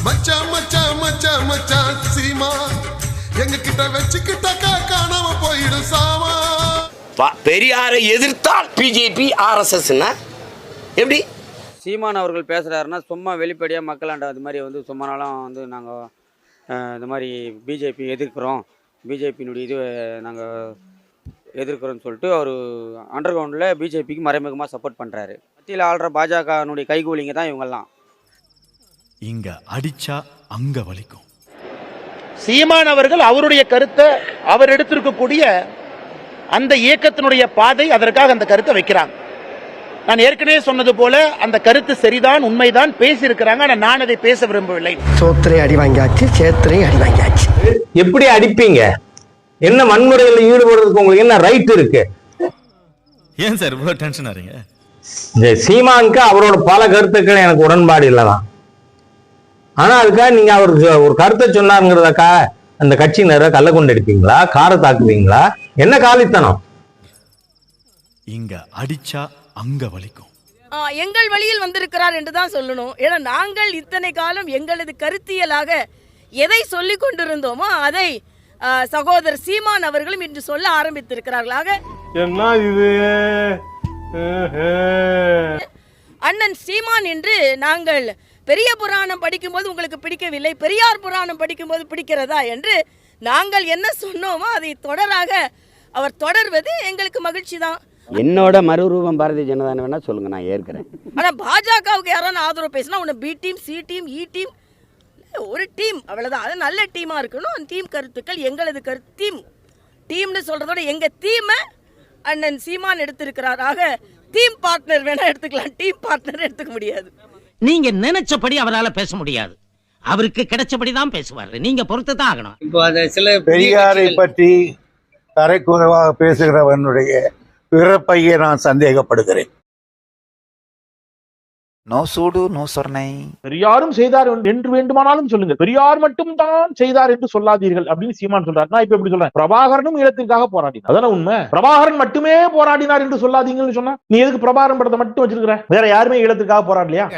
மச்சான் மச்சான் மச்சான் மச்சான் சீமா எங்க கிட்ட வச்சுக்கிட்டாக்கா காணாம போயிடும் சாமா. பெரியாரை எதிர்த்தால் பிஜேபி RSS எப்படி சீமான் அவர்கள் பேசுகிறாருன்னா சும்மா வெளிப்படையாக மக்களாண்ட அது மாதிரி வந்து சும்மா நாளும் வந்து நாங்கள் இந்த மாதிரி பிஜேபி எதிர்க்கிறோம், பிஜேபியினுடைய இது நாங்கள் எதிர்க்கிறோன்னு சொல்லிட்டு அவர் அண்டர் கிரவுண்டில் பிஜேபிக்கு மறைமுகமாக சப்போர்ட் பண்ணுறாரு. மத்தியில் ஆள்ற பாஜகனுடைய கைகூலிங்க தான் இவங்கெல்லாம். இங்க அடிச்சா அங்க வலிக்கும். சீமான் அவர்கள் அவருடைய கருத்தை அவர் எடுத்திருக்கக்கூடிய அந்த இயக்கத்தினுடைய பாதை, அதற்காக அந்த கருத்தை வைக்கிறாங்க. நான் ஏற்கனவே சொன்னது போல அந்த கருத்து சரிதான், உண்மைதான், பேசியிருக்கிறாங்க. ஆனால் நான் அதை பேச விரும்பவில்லை. சோத்திரை அடி வாங்கியாச்சு, சேத்திரை அடி வாங்கியாச்சு. எப்படி அடிப்பீங்க? என்ன வன்முறையில் ஈடுபடுறதுக்கு உங்களுக்கு என்ன ரைட் இருக்கு? ஏன் சார் இவ்வளவு டென்ஷன் ஆறீங்க? சீமானுக்கு அவரோட பல கருத்துக்கள் எனக்கு உடன்பாடு இல்லதான். ஆனா அதுக்காக நீங்க அவருக்கு ஒரு கருத்தை சொன்னாருங்கிறதாக்கா அந்த கட்சியினரை கள்ள கொண்டு எடுப்பீங்களா, காரை தாக்குவீங்களா? என்ன காலித்தனம்? இங்க அடிச்சா அங்க வலிக்கும். எங்கள் வழியில் வந்திருக்கிறார் என்றுதான் சொல்லணும். ஏன்னா நாங்கள் இத்தனை காலம் எங்களது கருத்தியலாக எதை சொல்லிக் கொண்டிருந்தோமோ அதை சகோதரர் சீமான் அவர்களும் இன்று சொல்ல ஆரம்பித்திருக்கிறார்களாக. என்ன இது அண்ணன் சீமான் என்று நாங்கள் பெரிய புராணம் படிக்கும்போது உங்களுக்கு பிடிக்கவில்லை, பெரியார் புராணம் படிக்கும்போது பிடிக்கிறதா என்று நாங்கள் என்ன சொன்னோமோ அதை தொடராக அவர் தொடர்வது எங்களுக்கு மகிழ்ச்சி தான். என்னோட மறுரூபம் பாரதிய ஜனதா வேணா சொல்லுங்க, நான் ஏற்கிறேன். ஆனால் பாஜகவுக்கு யாராவது ஆதரவு பேசினா உன்னை பி டீம், சி டீம், இ டீம், ஒரு டீம் அவ்வளோதான். அது நல்ல டீமாக இருக்கணும். அந்த டீம் கருத்துக்கள் எங்களது டீம்னு சொல்கிறதோட எங்கள் தீமை அண்ணன் சீமான் எடுத்திருக்கிறார். ஆக டீம் பார்ட்னர் வேணா எடுத்துக்கலாம், டீம் பார்ட்னர் எடுத்துக்க முடியாது. நீங்க நினைச்சபடி அவரால் பேச முடியாது, அவருக்கு கிடைச்சபடிதான் பேசுவாரு. நீங்க பொறுத்து தான் ஆகணும். இப்போ அந்த சில பெரியாரை பற்றி தரைக்குறைவாக பேசுகிறவனுடைய பிறப்பையே நான் சந்தேகப்படுகிறேன். நோ சூடு நோ சொர்ணை. பெரியாரும் செய்தார் என்று வேண்டுமானாலும் சொல்லுங்க, பெரியார் மட்டும் தான் செய்தார் என்று சொல்லாதீர்கள் அப்படின்னு சீமான் சொல்றாரு. நான் இப்ப எப்படி சொல்றேன்? பிரபாகரனும் ஈழத்திற்காக போராடினார், அதான உண்மை. பிரபாகரன் மட்டுமே போராடினார் என்று சொல்லாதீங்கன்னு சொன்னா நீ எதுக்கு பிரபாகரன் படத்தை மட்டும் வச்சிருக்கிற? வேற யாருமே ஈழத்திற்காக போராடலையா?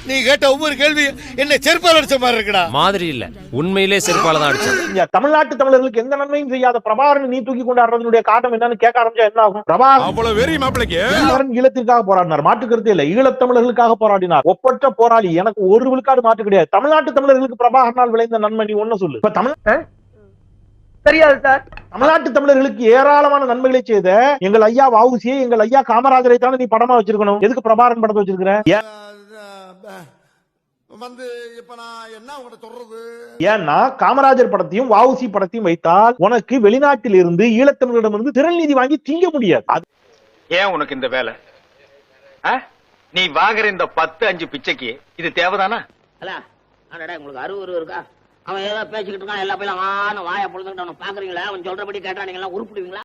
நீ கேட்ட ஒவ்வொரு கேள்வி என்ன செருப்பால் அடிச்ச மாதிரி இருக்குடா. மாதிரி இல்ல, உண்மையிலே செருப்பால தான் அடிச்சது. தமிழ்நாட்டு தமிழர்களுக்கு எந்த நன்மையும் செய்யாத பிரபாகரன் நீ தூக்கி கொண்டாடுறதுடைய காரணம் என்னன்னு கேட்க ஆரம்பிச்சா என்ன ஆகும்? பிரபாகரன் ஈழத்திற்காக போராடினார், மாற்று கருத்து இல்லை. ஈழத்தமிழர்களுக்காக போராடினார், ஒப்பற்ற போராளி. எனக்கு ஒரு விழுக்காடு மாற்று கிடையாது. தமிழ்நாட்டு தமிழர்களுக்கு பிரபாகரனால் விளைந்த நன்மை நீ ஒண்ணு சொல்லு. இப்ப தெரியாது சார். தமிழ்நாட்டு தமிழர்களுக்கு ஏராளமான நன்மைகளை செய்த எங்கள் ஐயா வஉசியை, எங்கள் ஐயா காமராஜரை தானே நீ படமா வச்சிருக்கணும். எதுக்கு பிரபாகரன் படத்தை வச்சிருக்கிற? ஏன்னா காமராஜர் படத்தையும் வஉசி படத்தையும் வைத்தால் உனக்கு வெளிநாட்டில் இருந்து ஈழத்தமிழரிடமிருந்து திரள் நிதி வாங்கி திங்க முடியாது. ஏன் உனக்கு இந்த வேலை? நீ வாங்குற இந்த 10-5 பிச்சைக்கு இது தேவைதானா? உங்களுக்கு அறிவு இருக்கா? அவன் ஏதோ பேசிக்கிட்டு இருக்கான், எல்லா பையன் வாய பொழுதுகிட்டு அவனை பாக்குறீங்களா? அவன் சொல்றபடி கேட்டா நீங்க எல்லாம் உருப்பிடுவீங்களா?